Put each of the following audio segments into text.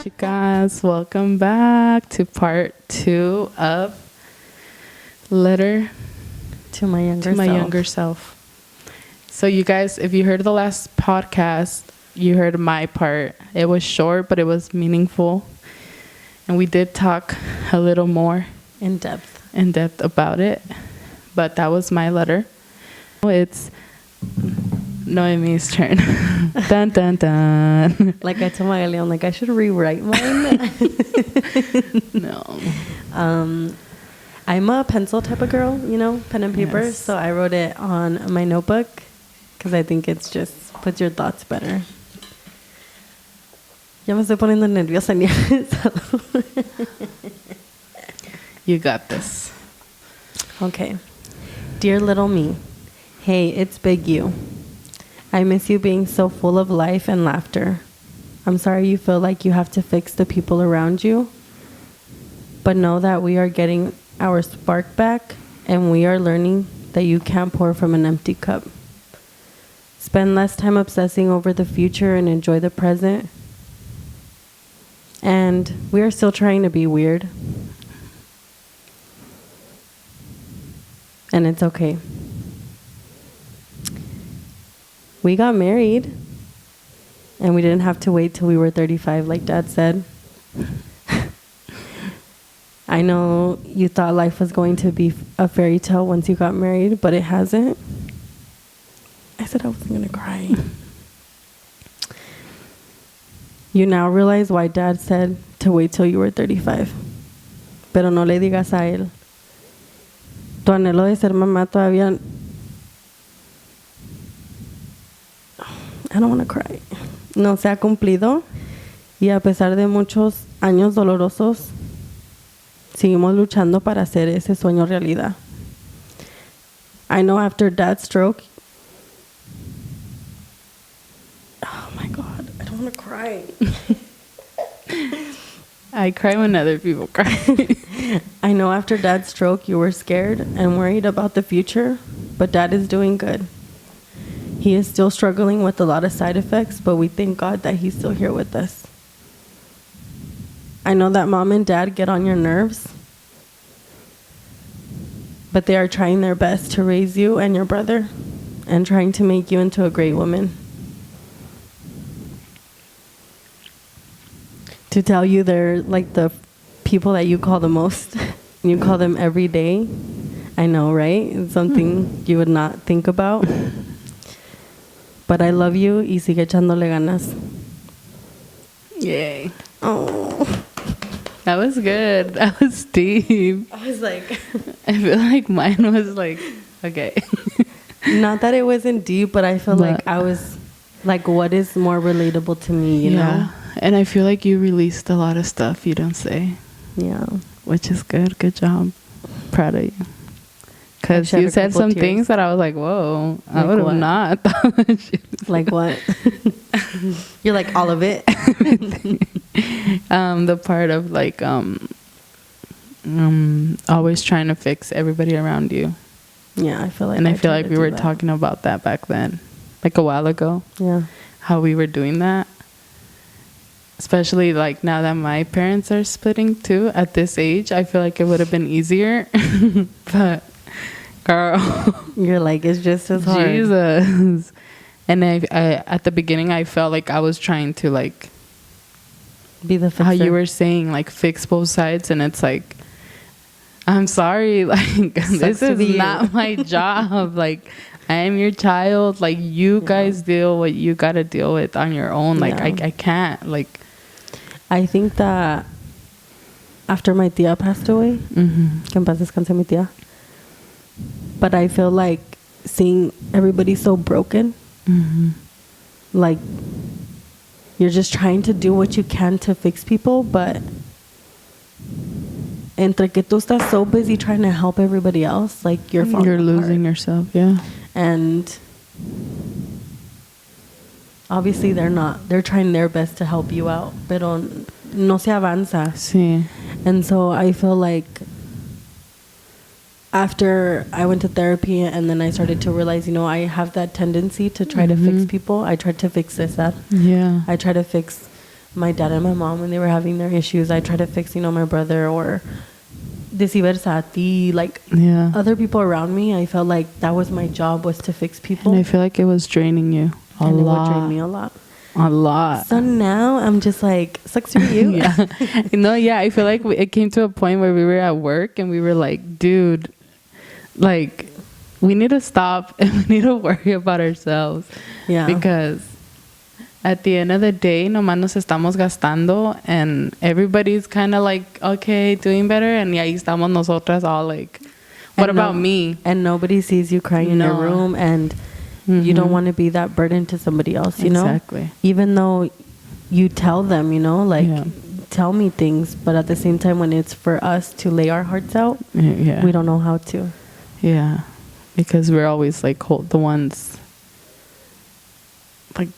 Chicas, welcome back to part 2 of Letter to my younger self. So you guys, if you heard the last podcast, you heard my part. It was short, but it was meaningful. And we did talk a little more in depth about it. But that was my letter. It's Noemi's turn. Dun, dun, dun. Like I told my Leon, like I should rewrite mine. No. I'm a pencil type of girl, you know, pen and paper. Yes. So I wrote it on my notebook because I think it's just puts your thoughts better. Ya me estoy poniendo nerviosa. You got this. Okay. Dear little me, hey, it's Big You. I miss you being so full of life and laughter. I'm sorry you feel like you have to fix the people around you, but know that we are getting our spark back and we are learning that you can't pour from an empty cup. Spend less time obsessing over the future and enjoy the present. And we are still trying to be weird. And it's okay. We got married, and we didn't have to wait till we were 35, like Dad said. I know you thought life was going to be a fairy tale once you got married, but it hasn't. I said I wasn't going to cry. You now realize why Dad said to wait till you were 35. Pero no le digas a él. Tu anhelo de ser mamá todavía... I don't want to cry. No se ha cumplido. Y a pesar de muchos años dolorosos, seguimos luchando para hacer ese sueño realidad. I know after Dad's stroke... Oh my God, I don't want to cry. I cry when other people cry. I know after Dad's stroke, you were scared and worried about the future, but Dad is doing good. He is still struggling with a lot of side effects, but we thank God that he's still here with us. I know that Mom and Dad get on your nerves, but they are trying their best to raise you and your brother and trying to make you into a great woman. To tell you they're like the people that you call the most. You call them every day. I know, right? It's something you would not think about. But I love you y sigue echándole ganas. Yay. Oh. That was good. That was deep. I was like... I feel like mine was like, okay. Not that it wasn't deep, but I feel like I was... Like, what is more relatable to me, you know? And I feel like you released a lot of stuff you don't say. Yeah. Which is good. Good job. Proud of you. Because you said some things that I was like, whoa, like I would have not thought. Like what? You're like, all of it? The part of like always trying to fix everybody around you. Yeah, I feel like... And I feel like we were talking about that back then. Like a while ago. Yeah. How we were doing that. Especially like now that my parents are splitting too at this age, I feel like it would have been easier. But girl, you're like, it's just as hard. Jesus. And I at the beginning I felt like I was trying to like be the fixer. How you were saying, like fix both sides, and it's like, I'm sorry, like this is not my job. Like I am your child. Like you guys deal what you gotta deal with on your own. Like I can't. Like I think that after my tia passed away, que en paz descanse mi tia, but I feel like seeing everybody so broken, like you're just trying to do what you can to fix people, but entre que tú estás so busy trying to help everybody else, like you're losing yourself. Yeah. And obviously they're trying their best to help you out, pero no se avanza. Sí. And so I feel like after I went to therapy and then I started to realize, I have that tendency to try to fix people. I tried to fix Cesar. Yeah. I tried to fix my dad and my mom when they were having their issues. I tried to fix, my brother or viceversa, like other people around me. I felt like that was my job, was to fix people. And I feel like it was draining you a lot. It would drain me a lot. A lot. So now I'm just like, sucks for you. Yeah. I feel like it came to a point where we were at work and we were like, dude, like, we need to stop and we need to worry about ourselves. Yeah. Because at the end of the day, nomás nos estamos gastando and everybody's kind of like, okay, doing better. And ahí estamos nosotras all like, what about me? And nobody sees you crying in your room, and you don't want to be that burden to somebody else, Exactly. Even though you tell them, tell me things, but at the same time, when it's for us to lay our hearts out, we don't know how to. Yeah, because we're always like the ones like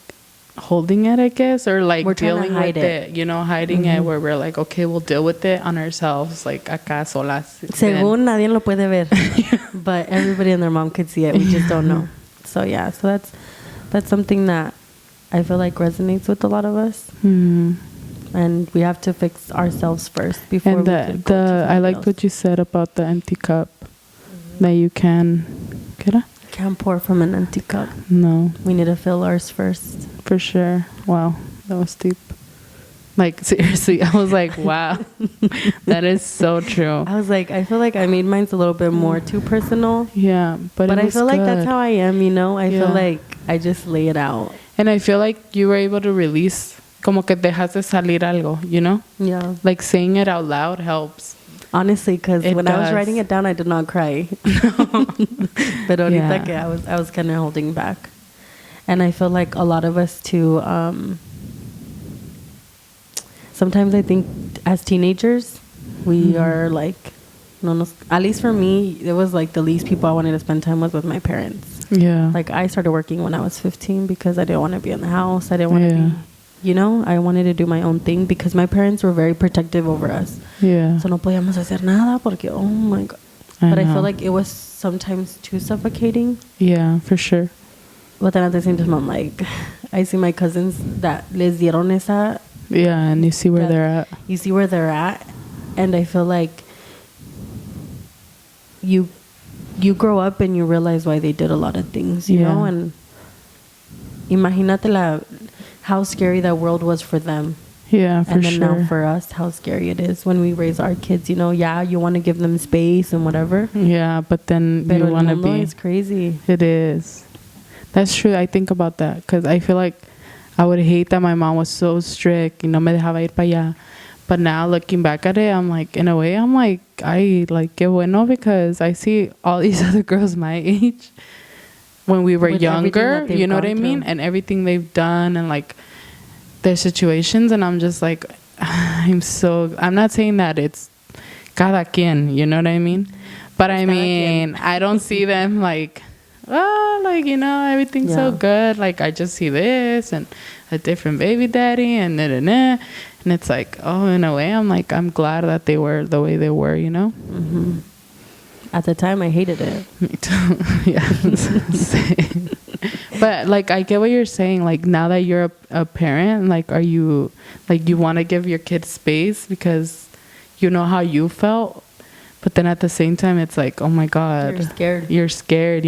holding it, I guess, or like we're dealing with it, hiding it, where we're like, okay, we'll deal with it on ourselves, like acá solas. Según nadie lo puede ver, but everybody and their mom could see it. We just don't know. So that's something that I feel like resonates with a lot that us. And we have to fix ourselves first before we can go to I liked else. what you said about the empty cup, that you can't pour from an empty cup. No, we need to fill ours first. For sure. Wow, that was deep. Like, seriously, I was like, wow, that is so true. I was like, I feel like I made mine a little bit more too personal. Yeah, but I feel like that's how I am, I feel like I just lay it out. And I feel like you were able to release, como que dejaste salir algo, Yeah. Like saying it out loud helps. Honestly, because when I was writing it down, I did not cry. But ahorita que I was kind of holding back. And I feel like a lot of us too, sometimes I think as teenagers, we are like, at least for me, it was like the least people I wanted to spend time with my parents. Yeah. Like I started working when I was 15 because I didn't want to be in the house. I didn't want to be, I wanted to do my own thing because my parents were very protective over us. Yeah. So no podíamos hacer nada porque, oh my God. But I feel like it was sometimes too suffocating. Yeah, for sure. But then at the same time, I'm like, I see my cousins that les dieron esa. Yeah, and you see where they're at. You see where they're at. And I feel like you grow up and you realize why they did a lot of things, you know? And imagínate how scary that world was for them. Yeah, for sure. And then now for us, how scary it is when we raise our kids, you want to give them space and whatever. Yeah, but then you want to be... It's crazy. It is. That's true. I think about that because I feel like I would hate that my mom was so strict, no me dejaba ir para allá. But now looking back at it, I'm like, in a way, I'm like, I like que bueno, because I see all these other girls my age when we were younger, you know what I mean? And everything they've done and like their situations. And I'm just like, I'm not saying that it's cada quien, you know what I mean? But I mean, I don't see them like, oh, like, everything's so good. Like, I just see this and a different baby daddy and da-da-da. And it's like, oh, in a way, I'm like, I'm glad that they were the way they were, Mm-hmm. At the time, I hated it. Me too. Yeah. Same. But, like, I get what you're saying. Like, now that you're a parent, like, are you, like, you want to give your kids space because you know how you felt? But then at the same time, it's like, oh, my God. You're scared,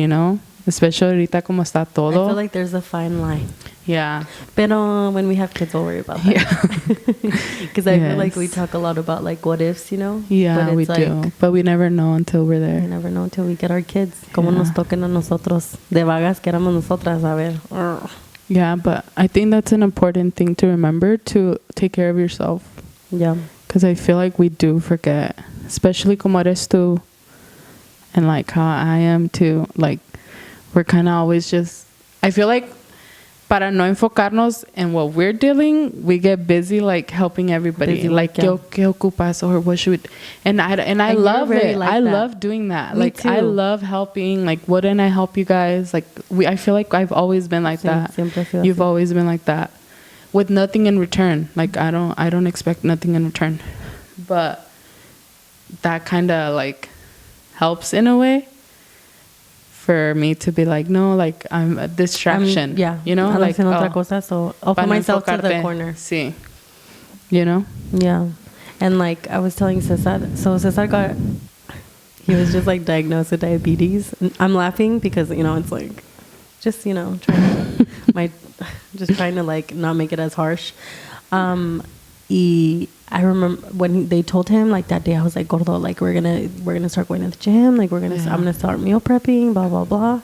Especially ahorita como está todo. I feel like there's a fine line. Yeah. Pero when we have kids, we'll worry about that. Yeah. Because I feel like we talk a lot about, like, what ifs, Yeah, we do. But we never know until we're there. We never know until we get our kids. Como nos toquen a nosotros. De vagas que éramos nosotras, a ver. Yeah, but I think that's an important thing to remember, to take care of yourself. Yeah. Because I feel like we do forget. Especially como eres tú. And, like, how I am, too. Like, we're kind of always just... I feel like para no enfocarnos en what we're dealing, we get busy, like, helping everybody. Like, ¿qué ocupas? Or what should we... And I love it. I love doing that. Me like, too. I love helping. Like, wouldn't I help you guys? Like, I feel like I've always been like that. You've always been like that. With nothing in return. Like, I don't expect nothing in return. But that kind of, like... helps in a way for me to be like, no, like I'm a distraction. You know, like otra cosa, so I'll put myself to the corner. Sí. You know? Yeah. And like I was telling Cesar, so Cesar he was just like diagnosed with diabetes. And I'm laughing because, you know, it's like just, you know, trying to like not make it as harsh. I remember when they told him like that day, I was like, Gordo, like we're gonna start going to the gym, like I'm gonna start meal prepping, blah blah blah.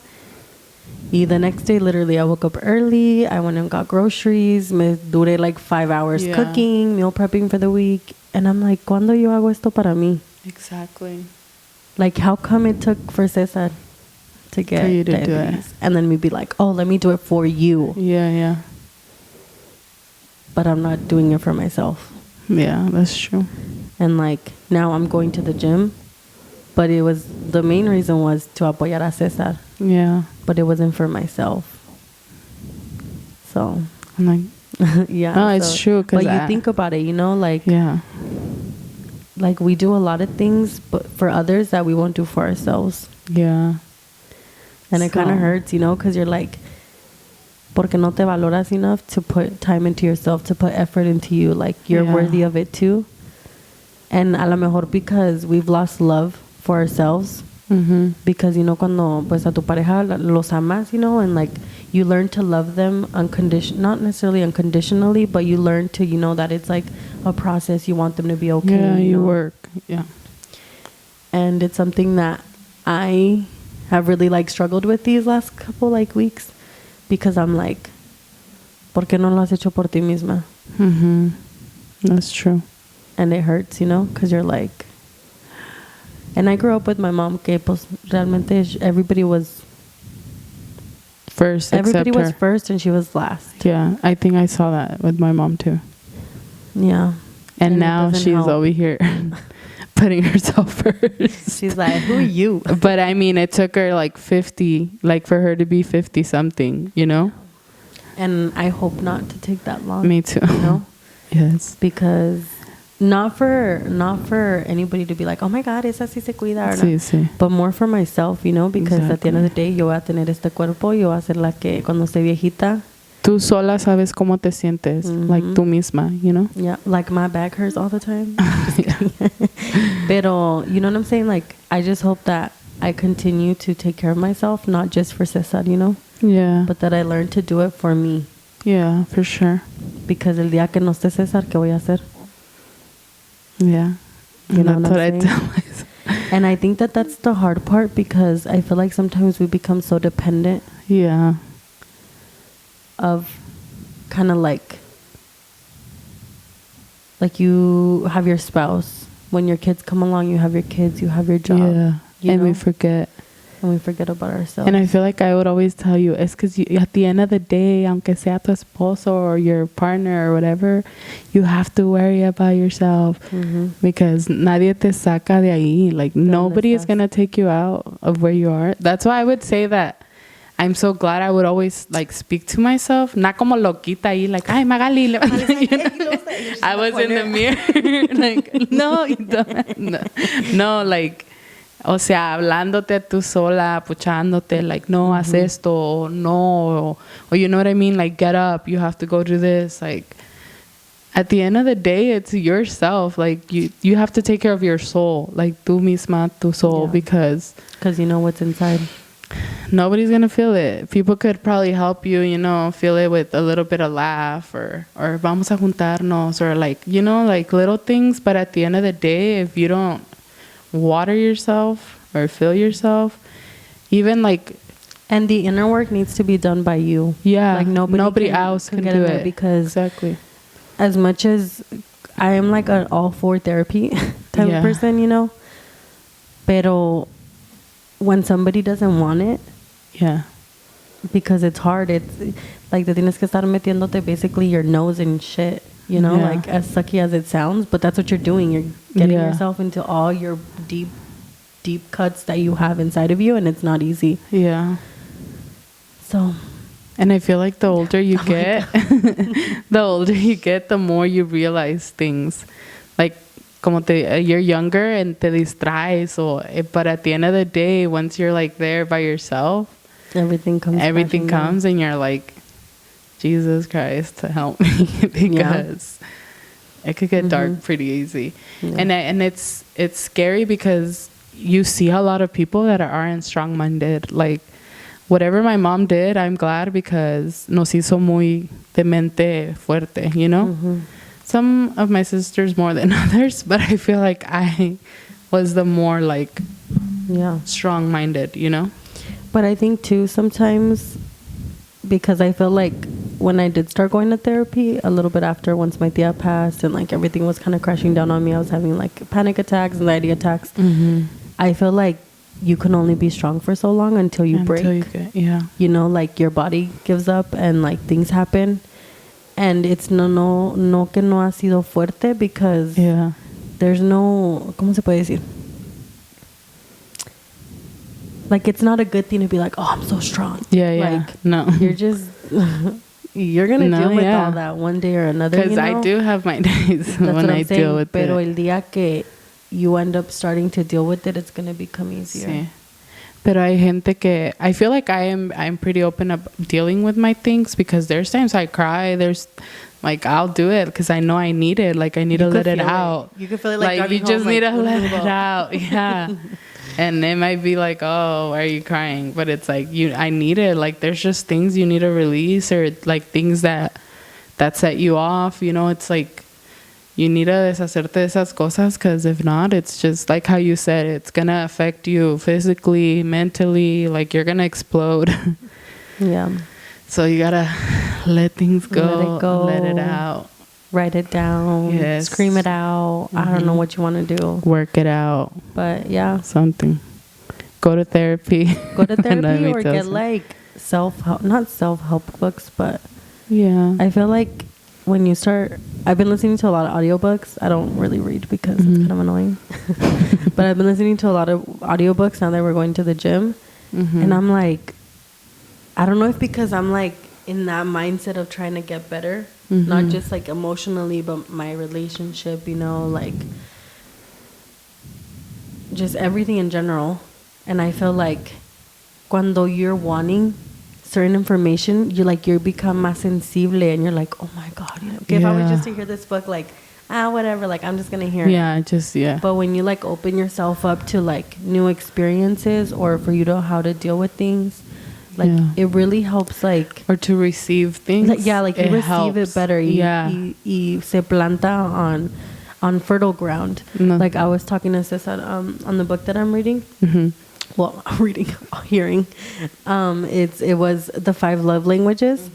The next day, literally, I woke up early. I went and got groceries. Me duré like 5 hours cooking, meal prepping for the week, and I'm like, ¿Cuándo yo hago esto para mí? Exactly. Like, how come it took for Cesar to get for you to diabetes? do it, and then me be like, oh, let me do it for you. Yeah. But I'm not doing it for myself. Yeah, that's true. And like now I'm going to the gym, but the main reason was to apoyar a Cesar. Yeah. But it wasn't for myself. So I'm like, yeah. No, it's true. But you think about it, you know, like like we do a lot of things, but for others that we won't do for ourselves. Yeah. And it kind of hurts, you know, because you're like, porque no te valoras enough to put time into yourself, to put effort into you. Like, you're worthy of it too. And a lo mejor because we've lost love for ourselves. Mm-hmm. Because, you know, cuando pues a tu pareja los amas, you know, and like you learn to love them not necessarily unconditionally, but you learn to, you know, that it's like a process. You want them to be okay. Yeah, you know? work. Yeah. And it's something that I have really like struggled with these last couple like weeks. Because I'm like, ¿por qué no lo has hecho por ti misma? Mm-hmm. That's true. And it hurts, you know, because you're like... And I grew up with my mom, que pues realmente everybody was... First, everybody was first and she was last. Yeah, I think I saw that with my mom too. Yeah. And now she's over here putting herself first. She's like, who are you? But I mean, it took her like 50, like for her to be 50 something, you know? And I hope not to take that long. Me too. You know? Yes. Because not for anybody to be like, oh my God, esa sí se cuida. Sí. But more for myself, you know? Because at the end of the day, yo voy a tener este cuerpo, yo voy a ser la que cuando esté viejita. Tú sola sabes cómo te sientes, like tú misma, you know? Yeah, like my back hurts all the time. Pero, you know what I'm saying? Like, I just hope that I continue to take care of myself, not just for Cesar, you know? Yeah. But that I learn to do it for me. Yeah, for sure. Because el día que no esté Cesar, ¿qué voy a hacer? Yeah. You know that's what I tell myself. And I think that that's the hard part because I feel like sometimes we become so dependent. Yeah. Of kind of like you have your spouse. When your kids come along, you have your kids, you have your job. Yeah. And know? we forget. And we forget about ourselves. And I feel like I would always tell you, it's because at the end of the day, aunque sea tu esposo or your partner or whatever, you have to worry about yourself. Mm-hmm. Because nadie te saca de ahí. Like, nobody is going to take you out of where you are. That's why I would say that I'm so glad I would always like speak to myself, not como loquita ahí, like, ay, Magali. You know? I was in the mirror, like, no, you don't. No, like, o sea, hablándote tú sola, puchándote, like, no, haz esto, or no, or you know what I mean? Like, get up, you have to go do this. Like, at the end of the day, it's yourself. Like, you have to take care of your soul, like, tú misma, tu soul, because you know what's inside. Nobody's gonna feel it. People could probably help you, you know, feel it with a little bit of laugh or vamos a juntarnos or like, you know, like little things. But at the end of the day, if you don't water yourself or fill yourself, even like... And the inner work needs to be done by you. Yeah. Like nobody else can do it. Because exactly. As much as I am like an all for therapy type of person, you know, pero when somebody doesn't want it, because it's hard, it's like te tienes que estar metiéndote basically your nose and shit, you know, like as sucky as it sounds, but that's what you're doing. You're getting yourself into all your deep cuts that you have inside of you, and it's not easy. Yeah. So, and I feel like the older you get, the more you realize things. Like, you're younger and te distraes. But at the end of the day, once you're like there by yourself, everything comes and you're like, Jesus Christ, to help me, because it could get dark pretty easy. And it's scary because you see a lot of people that aren't strong-minded. Like, whatever my mom did, I'm glad, because nos hizo muy de mente fuerte, you know? Some of my sisters more than others, but I feel like I was the more like strong-minded, you know? But I think too, sometimes, because I feel like when I did start going to therapy a little bit after, once my tia passed and like everything was kind of crashing down on me, I was having like panic attacks, anxiety attacks. I feel like you can only be strong for so long until you break. You know, like your body gives up and like things happen. And it's no que no ha sido fuerte, because there's no, ¿cómo se puede decir? Like, it's not a good thing to be like, oh, I'm so strong. Like, no. You're just, you're going to deal with all that one day or another. Because I do have my days when I deal with Pero el día que you end up starting to deal with it, it's going to become easier. Sí. Pero hay gente que, I feel like I'm pretty open up dealing with my things, because there's times I cry. There's like, I'll do it because I know I need it. Like, I need to let it out. You can feel it like you just need to let it out. Yeah. And it might be like, oh, why are you crying? But it's like, I need it. Like, there's just things you need to release, or like things that set you off. You know, it's like, you need to deshacerte de esas cosas, because if not, it's just like how you said, it's going to affect you physically, mentally, like you're going to explode. So you got to let things go, let it out. Write it down, scream it out. I don't know what you want to do. Work it out. But something. Go to therapy. Or get like not self-help books, but I feel like when you start, I've been listening to a lot of audiobooks. I don't really read because it's kind of annoying. But I've been listening to a lot of audiobooks now that we're going to the gym. And I'm like, I don't know if because I'm like in that mindset of trying to get better, not just like emotionally, but my relationship, you know, like just everything in general. And I feel like cuando you're wanting certain information, you become más sensible, and you're like, oh my God, you know, if I was just to hear this book, like, whatever, like, I'm just gonna hear it. But when you like open yourself up to like new experiences, or for you to know how to deal with things, like it really helps, like, or to receive things. Like, you receive helps. It better. Y se planta on fertile ground. Like I was talking to Cesar on the book that I'm reading. Well, hearing. It was the 5 love languages,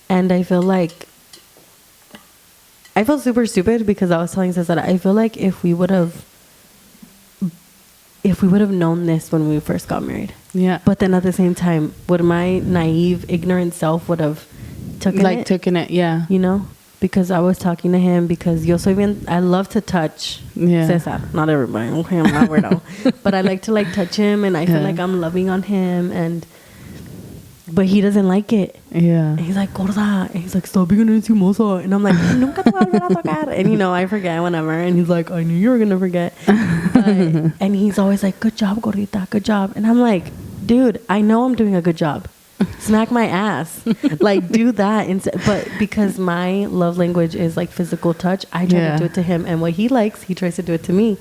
and I feel like I felt super stupid because I was telling Cesar, I feel like if we would have known this when we first got married. But then at the same time, would my naive, ignorant self would have taken it? You know? Because I was talking to him, because I love to touch Cesar. Not everybody. Okay, I'm not weirdo. But I like to like touch him, and I feel like I'm loving on him, but he doesn't like it. And he's like, gorda. And he's like, stop being encimosa. And I'm like, nunca te voy a volver a tocar. And, you know, I forget whenever. And he's like, I knew you were going to forget. And he's always like, good job, gordita, good job. And I'm like, dude, I know I'm doing a good job. Smack my ass. Like, do that. But because my love language is like physical touch, I try to do it to him. And what he likes, he tries to do it to me.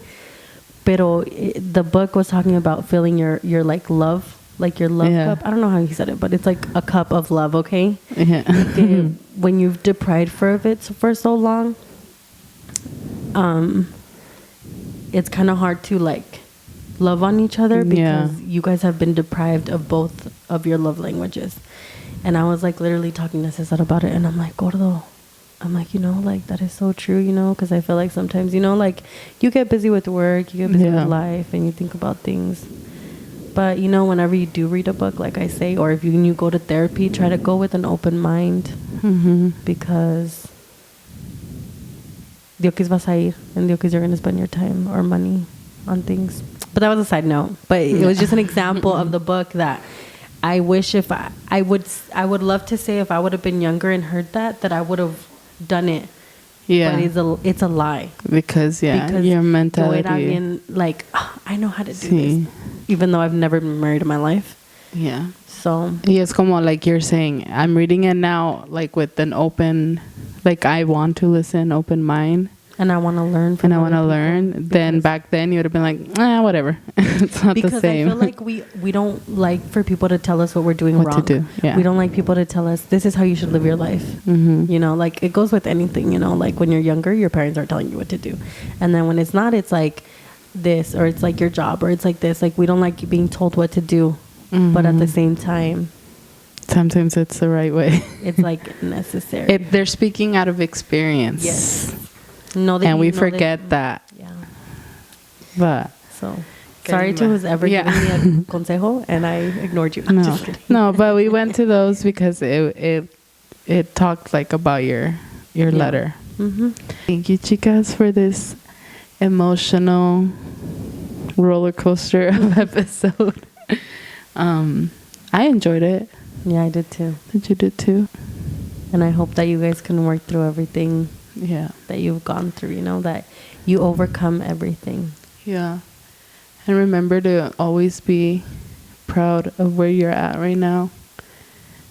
Pero the book was talking about filling your like love. Like your love cup. I don't know how he said it, but it's like a cup of love, okay? When you've deprived of it for so long, it's kind of hard to like love on each other, because you guys have been deprived of both of your love languages. And I was like literally talking to Cesar about it, and I'm like, gordo, I'm like, you know, like that is so true, you know, because I feel like sometimes, you know, like you get busy with work, you get busy with life, and you think about things. But, you know, whenever you do read a book, like I say, or if you go to therapy, try to go with an open mind, because Diokis vas a ir, and Diokis you're going to spend your time or money on things. But that was a side note. But it was just an example of the book that I wish if I would love to say if I would have been younger and heard that I would have done it Yeah. But it's a lie. Because your mentality. Yo era bien, like, I know how to do this. Even though I've never been married in my life. Yeah. So. Y es como, like you're saying, I'm reading it now, like, with an open, like, I want to listen, open mind. And I want to learn from Then back then you would have been like, whatever. It's not the same. Because I feel like we don't like for people to tell us what we're doing wrong. To do. Yeah. We don't like people to tell us this is how you should live your life. Mm-hmm. You know, like it goes with anything, you know, like when you're younger, your parents are telling you what to do. And then when it's not, it's like this, or it's like your job, or it's like this. Like we don't like being told what to do. Mm-hmm. But at the same time, sometimes it's the right way. It's like necessary. They're speaking out of experience. Yes. And we forget that. Yeah. But so sorry to who's ever giving me a consejo, and I ignored you. No, just kidding. No, but we went to those because it talked like about your letter. Mm-hmm. Thank you, chicas, for this emotional roller coaster of episode. I enjoyed it. Yeah, I did too. You did too. And I hope that you guys can work through everything. Yeah. That you've gone through, you know, that you overcome everything. Yeah. And remember to always be proud of where you're at right now.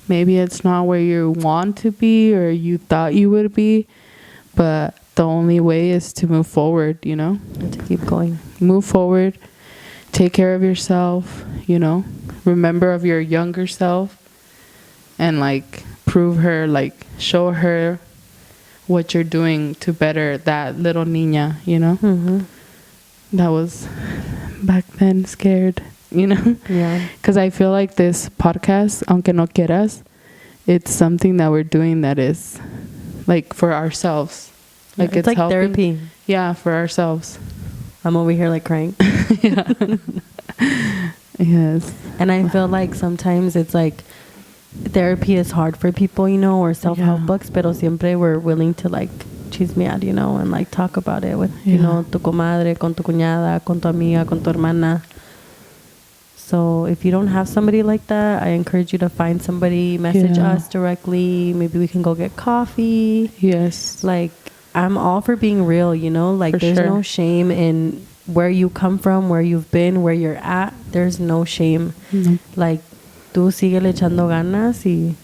Maybe it's not where you want to be or you thought you would be, but the only way is to move forward, you know? And to keep going. Move forward. Take care of yourself, you know? Remember of your younger self and, like, prove her, like, show her what you're doing to better that little niña, you know? Mm-hmm. That was back then scared, you know? Yeah. Because I feel like this podcast, aunque no quieras, it's something that we're doing that is like for ourselves. Like it's like helping. therapy. Yeah, for ourselves. I'm over here like crying. Yeah. Yes. And I feel like sometimes it's like therapy is hard for people, you know, or self-help books, pero siempre we're willing to like chismear, you know, and like talk about it with, you know, tu comadre, con tu cuñada, con tu amiga, con tu hermana. So if you don't have somebody like that, I encourage you to find somebody, message us directly. Maybe we can go get coffee. Yes. Like, I'm all for being real, you know, like for there's sure. no shame in where you come from, where you've been, where you're at. There's no shame. Mm-hmm. Like, tú síguele echando ganas y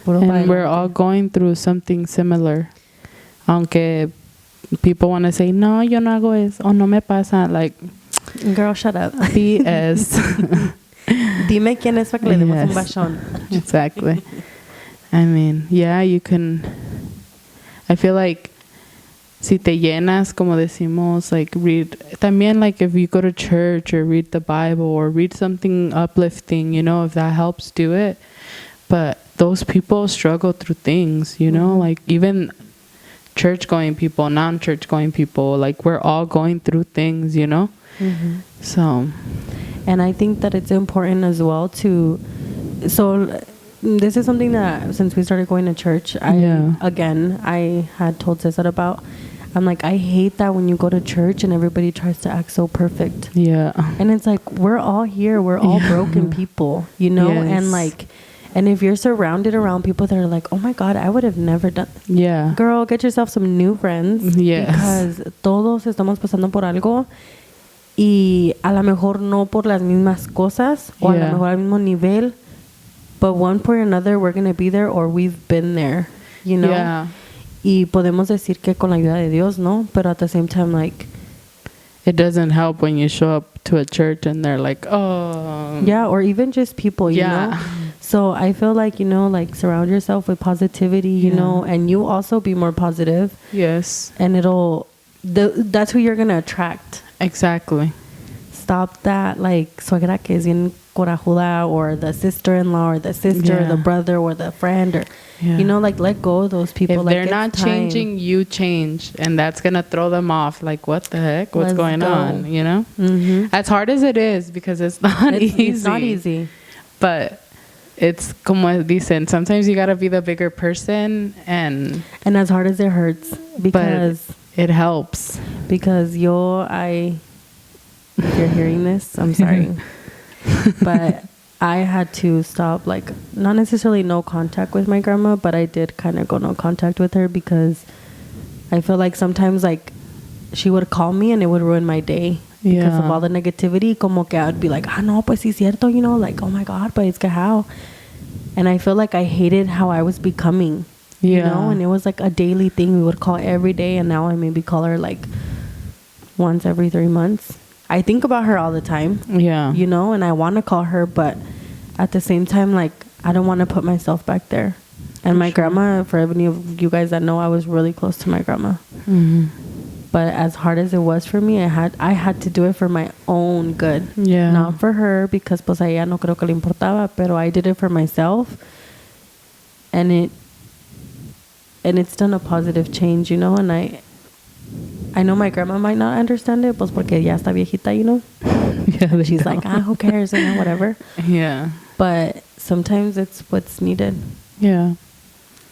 and we're all going through something similar. Aunque people want to say, no, yo no hago eso, o no me pasa. Like, girl, shut up. BS. Dime quién es para que le demos un bachón. Exactly. I mean, yeah, you can. I feel like si te llenas, como decimos, like read. También, like if you go to church or read the Bible or read something uplifting, you know, if that helps, do it. But those people struggle through things, you know, like even church-going people, non-church-going people, like we're all going through things, you know. Mm-hmm. So, and I think that it's important as well to. So, this is something that since we started going to church, I had told Cesar about. I'm like, I hate that when you go to church and everybody tries to act so perfect. Yeah. And it's like, we're all here. We're all broken people, you know? Yes. And like, and if you're surrounded around people that are like, oh my God, I would have never done. Yeah. Girl, get yourself some new friends. Yes. Because todos estamos pasando por algo. Y a lo mejor no por las mismas cosas. O a lo mejor al mismo nivel. But one point or another, we're going to be there or we've been there, you know? Yeah. Y podemos decir que con la ayuda de Dios, ¿no? But at the same time, like... It doesn't help when you show up to a church and they're like, oh... Yeah, or even just people, you know? So I feel like, you know, like surround yourself with positivity, you know? And you also be more positive. Yes. And that's who you're going to attract. Exactly. Stop that, like, suegra que es bien corajuda, or the sister-in-law, or the sister, or the brother, or the friend, or, you know, like, let go of those people. If they're not changing, you change. And that's going to throw them off. Like, what the heck? What's going on? You know? Mm-hmm. As hard as it is, because it's not easy. It's not easy. But it's como dicen, sometimes you got to be the bigger person. And as hard as it hurts. Because... it helps. Because if you're hearing this, I'm sorry. But I had to stop, like, not necessarily no contact with my grandma, but I did kind of go no contact with her because I feel like sometimes like she would call me and it would ruin my day because of all the negativity. Como que I would be like, ah, no, pues sí es cierto, you know, like, oh my God, but it's que how? And I feel like I hated how I was becoming, you know, and it was like a daily thing. We would call every day, and now I maybe call her like once every 3 months. I think about her all the time, you know, and I want to call her, but at the same time, like, I don't want to put myself back there. And my grandma, for any of you guys that know, I was really close to my grandma. But as hard as it was for me, I had to do it for my own good. Not for her, because pues a ella no creo que le importaba, pero I did it for myself. And it's done a positive change, you know, and I know my grandma might not understand it, pues porque ya está viejita, you know. She's like, who cares, you know, whatever. But sometimes it's what's needed.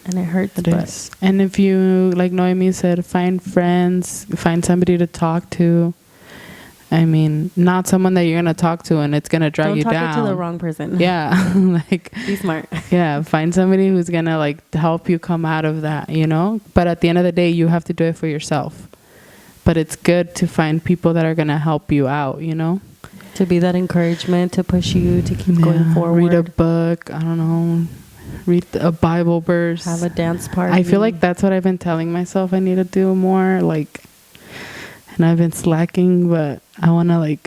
And it hurts. It is. And if you, like Noemi said, find friends, find somebody to talk to. I mean, not someone that you're going to talk to and it's going to drag you down. Don't talk to the wrong person. Like, be smart. Find somebody who's going to like help you come out of that, you know? But at the end of the day, you have to do it for yourself. But it's good to find people that are going to help you out, you know? To be that encouragement, to push you to keep going forward. Read a book. I don't know. Read a Bible verse. Have a dance party. I feel like that's what I've been telling myself I need to do more. Like, and I've been slacking, but I want to like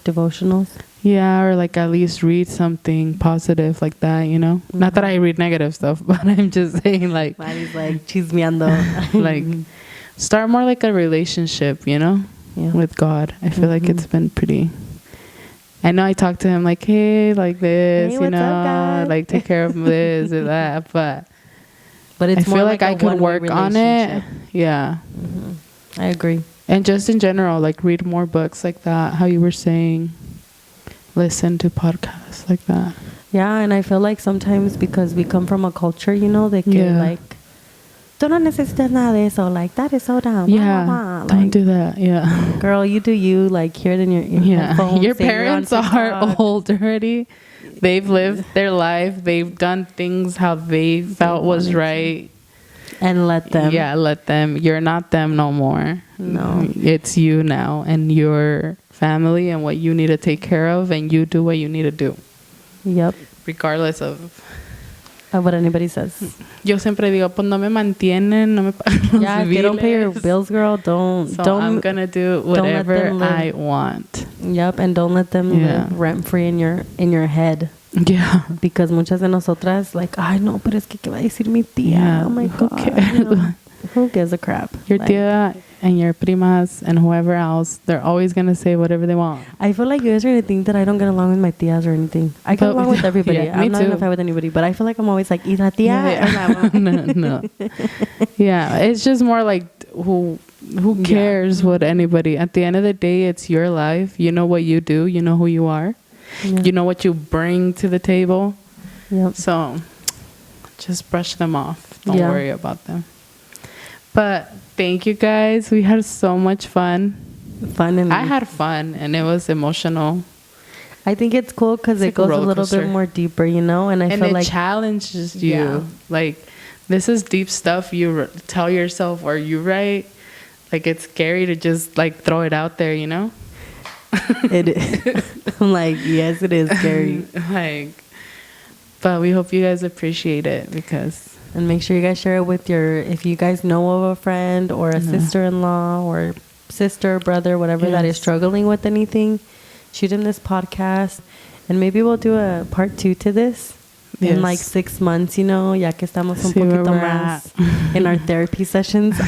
devotionals. Or like at least read something positive like that, you know? Not that I read negative stuff, but I'm just saying like. Maddie's like chismeando. Like, start more like a relationship, you know? With God. I feel like it's been pretty. I know I talked to him like, hey, like this, you know, up, like take care of this or that, but it's I more feel like I could work on it. I agree. And just in general, like read more books like that, how you were saying, listen to podcasts like that. And I feel like sometimes because we come from a culture, you know, they get like, tú no necesitas nada de eso, like that is so dumb. Don't like, do that. Girl, you do you, like hear it in your headphones. Your parents are old already. They've lived their life. They've done things how they felt was right. And let them. Let them. You're not them no more. No. It's you now and your family and what you need to take care of, and you do what you need to do. Regardless of what anybody says. Yo siempre digo, pues no me mantienen, no me pagan if they don't pay your bills, girl, don't. I'm gonna do whatever I want. And don't let them live rent free in your head. Because muchas de nosotras like, ay no, pero es que qué va a decir mi tía. Oh my God. You know, who gives a crap? Your tía and your primas and whoever else, they're always gonna say whatever they want. I feel like you guys are gonna think that I don't get along with my tias or anything. I get along with everybody. I'm not gonna fight with anybody, but I feel like I'm always like, ¿y la tía? No. It's just more like who cares what anybody. At the end of the day, it's your life. You know what you do. You know who you are. You know what you bring to the table. So just brush them off. Don't worry about them. But thank you guys. We had so much fun. And I had fun, and it was emotional. I think it's cool because it goes a little bit more deeper, you know. And I feel like it challenges you. Like, this is deep stuff you tell yourself or you write. Like, it's scary to just like throw it out there, you know. It is. I'm like, yes, it is scary. But we hope you guys appreciate it and make sure you guys share it with if you guys know of a friend or a sister-in-law or sister, brother, whatever that is struggling with anything, shoot them this podcast, and maybe we'll do a part 2 to this in like 6 months, you know, ya que estamos un poquito más in our therapy sessions.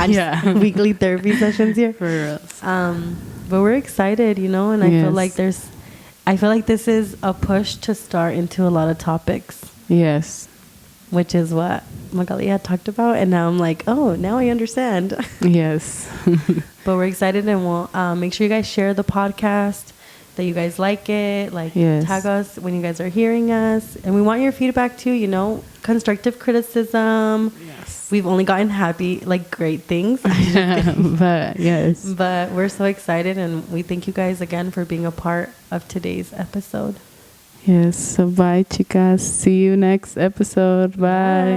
Weekly therapy sessions here. For real. But we're excited, you know, and I feel like this is a push to start into a lot of topics. Which is what Magali had talked about, and now I'm like, oh, now I understand. But we're excited, and we'll make sure you guys share the podcast, that you guys like it, tag us when you guys are hearing us, and we want your feedback too, you know, constructive criticism. We've only gotten great things. But we're so excited, and we thank you guys again for being a part of today's episode. So bye, chicas. See you next episode. Bye.